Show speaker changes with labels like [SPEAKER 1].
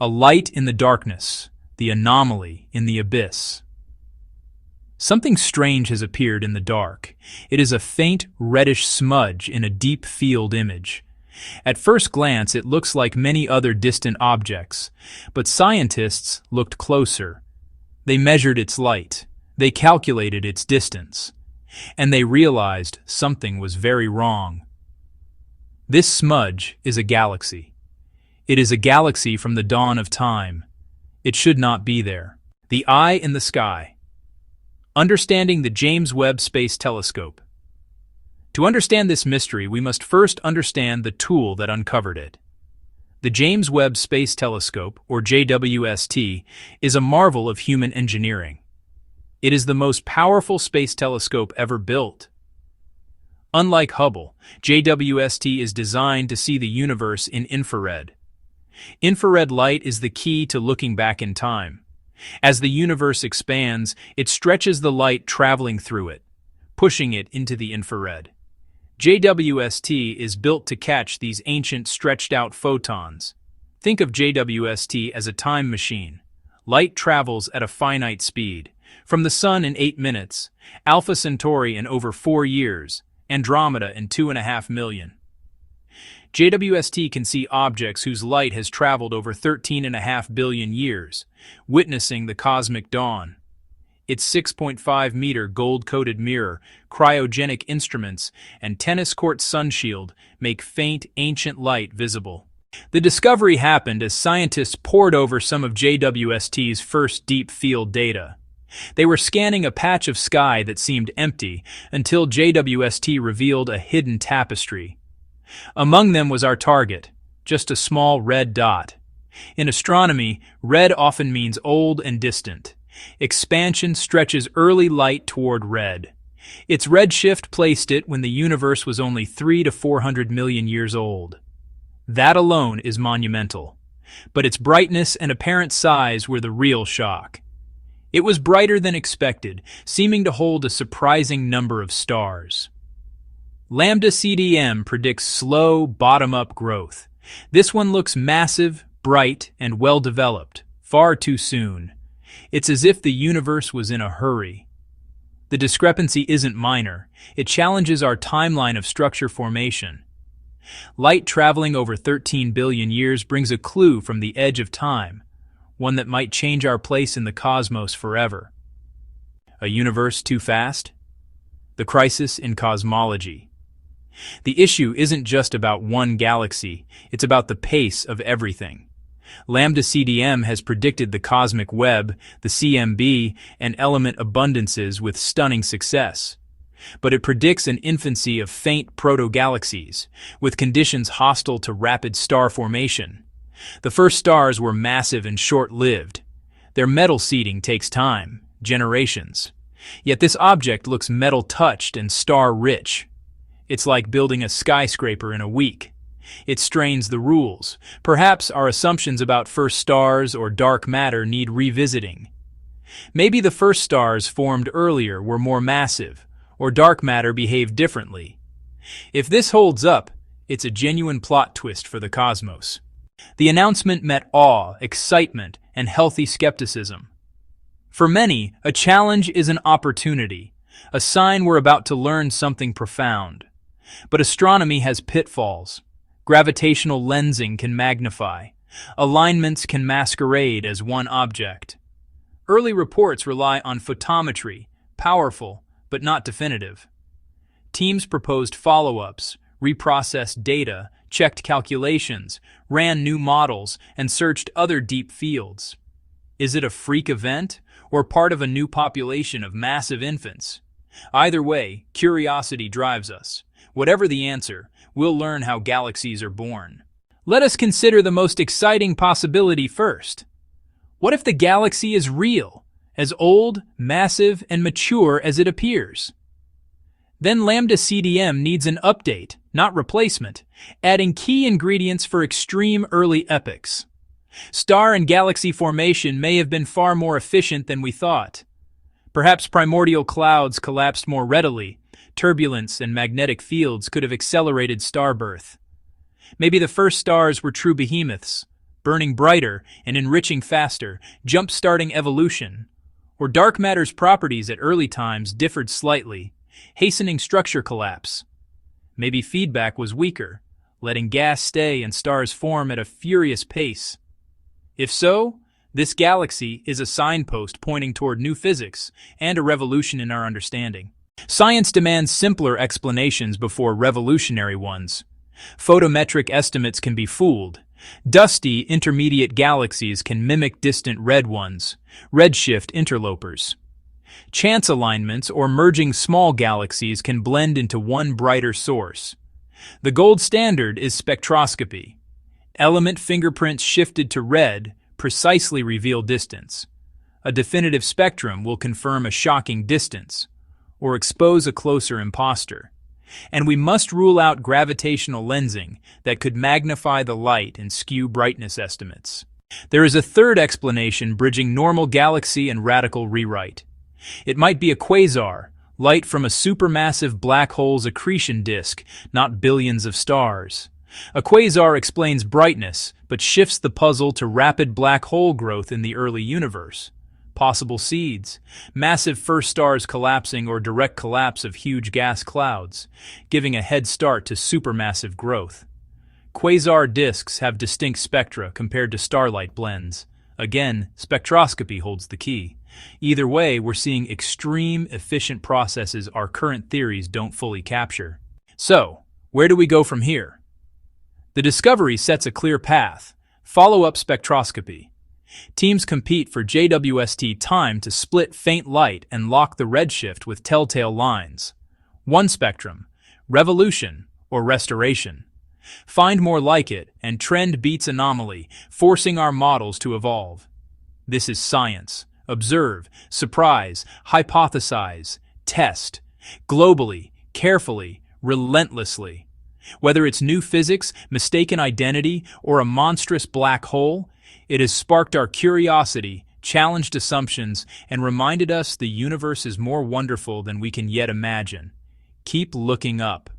[SPEAKER 1] A light in the darkness, the anomaly in the abyss. Something strange has appeared in the dark. It is a faint reddish smudge in a deep field image. At first glance, it looks like many other distant objects, but scientists looked closer. They measured its light, they calculated its distance, and they realized something was very wrong. This smudge is a galaxy. It is a galaxy from the dawn of time. It should not be there. The eye in the sky. Understanding the James Webb Space Telescope. To understand this mystery, we must first understand the tool that uncovered it. The James Webb Space Telescope, or JWST, is a marvel of human engineering. It is the most powerful space telescope ever built. Unlike Hubble, JWST is designed to see the universe in infrared. Infrared light is the key to looking back in time. As the universe expands, it stretches the light traveling through it, pushing it into the infrared. JWST is built to catch these ancient stretched-out photons. Think of JWST as a time machine. Light travels at a finite speed. From the Sun in 8 minutes, Alpha Centauri in over 4 years, Andromeda in 2.5 million. JWST can see objects whose light has traveled over 13.5 billion years, witnessing the cosmic dawn. Its 6.5-meter gold-coated mirror, cryogenic instruments, and tennis court sunshield make faint, ancient light visible. The discovery happened as scientists pored over some of JWST's first deep field data. They were scanning a patch of sky that seemed empty until JWST revealed a hidden tapestry. Among them was our target, just a small red dot. In astronomy, red often means old and distant. Expansion stretches early light toward red. Its redshift placed it when the universe was only 300 to 400 million years old. That alone is monumental. But its brightness and apparent size were the real shock. It was brighter than expected, seeming to hold a surprising number of stars. Lambda CDM predicts slow, bottom-up growth. This one looks massive, bright, and well-developed, far too soon. It's as if the universe was in a hurry. The discrepancy isn't minor. It challenges our timeline of structure formation. Light traveling over 13 billion years brings a clue from the edge of time, one that might change our place in the cosmos forever. A universe too fast? The crisis in cosmology. The issue isn't just about one galaxy, it's about the pace of everything. Lambda CDM has predicted the cosmic web, the CMB, and element abundances with stunning success. But it predicts an infancy of faint proto-galaxies, with conditions hostile to rapid star formation. The first stars were massive and short-lived. Their metal seeding takes time, generations. Yet this object looks metal-touched and star-rich. It's like building a skyscraper in a week. It strains the rules. Perhaps our assumptions about first stars or dark matter need revisiting. Maybe the first stars formed earlier were more massive, or dark matter behaved differently. If this holds up, it's a genuine plot twist for the cosmos. The announcement met awe, excitement, and healthy skepticism. For many, a challenge is an opportunity, a sign we're about to learn something profound. But astronomy has pitfalls. Gravitational lensing can magnify. Alignments can masquerade as one object. Early reports rely on photometry, powerful but not definitive. Teams proposed follow-ups, reprocessed data, checked calculations, ran new models, and searched other deep fields. Is it a freak event or part of a new population of massive infants? Either way, curiosity drives us. Whatever the answer, we'll learn how galaxies are born. Let us consider the most exciting possibility first. What if the galaxy is real, as old, massive, and mature as it appears? Then Lambda CDM needs an update, not replacement, adding key ingredients for extreme early epochs. Star and galaxy formation may have been far more efficient than we thought. Perhaps primordial clouds collapsed more readily. Turbulence and magnetic fields could have accelerated star birth. Maybe the first stars were true behemoths, burning brighter and enriching faster, jump-starting evolution. Or dark matter's properties at early times differed slightly, hastening structure collapse. Maybe feedback was weaker, letting gas stay and stars form at a furious pace. If so, this galaxy is a signpost pointing toward new physics and a revolution in our understanding. Science demands simpler explanations before revolutionary ones. Photometric estimates can be fooled. Dusty, intermediate galaxies can mimic distant red ones, redshift interlopers. Chance alignments or merging small galaxies can blend into one brighter source. The gold standard is spectroscopy. Element fingerprints shifted to red precisely reveal distance. A definitive spectrum will confirm a shocking distance, or expose a closer imposter. And we must rule out gravitational lensing that could magnify the light and skew brightness estimates. There is a third explanation bridging normal galaxy and radical rewrite. It might be a quasar, light from a supermassive black hole's accretion disk, not billions of stars. A quasar explains brightness, but shifts the puzzle to rapid black hole growth in the early universe. Possible seeds, massive first stars collapsing or direct collapse of huge gas clouds, giving a head start to supermassive growth. Quasar disks have distinct spectra compared to starlight blends. Again, spectroscopy holds the key. Either way, we're seeing extreme, efficient processes our current theories don't fully capture. So, where do we go from here? The discovery sets a clear path. Follow up spectroscopy. Teams compete for JWST time to split faint light and lock the redshift with telltale lines. One spectrum, revolution or restoration. Find more like it, and trend beats anomaly, forcing our models to evolve. This is science. Observe, surprise, hypothesize, test. Globally, carefully, relentlessly. Whether it's new physics, mistaken identity, or a monstrous black hole, it has sparked our curiosity, challenged assumptions, and reminded us the universe is more wonderful than we can yet imagine. Keep looking up.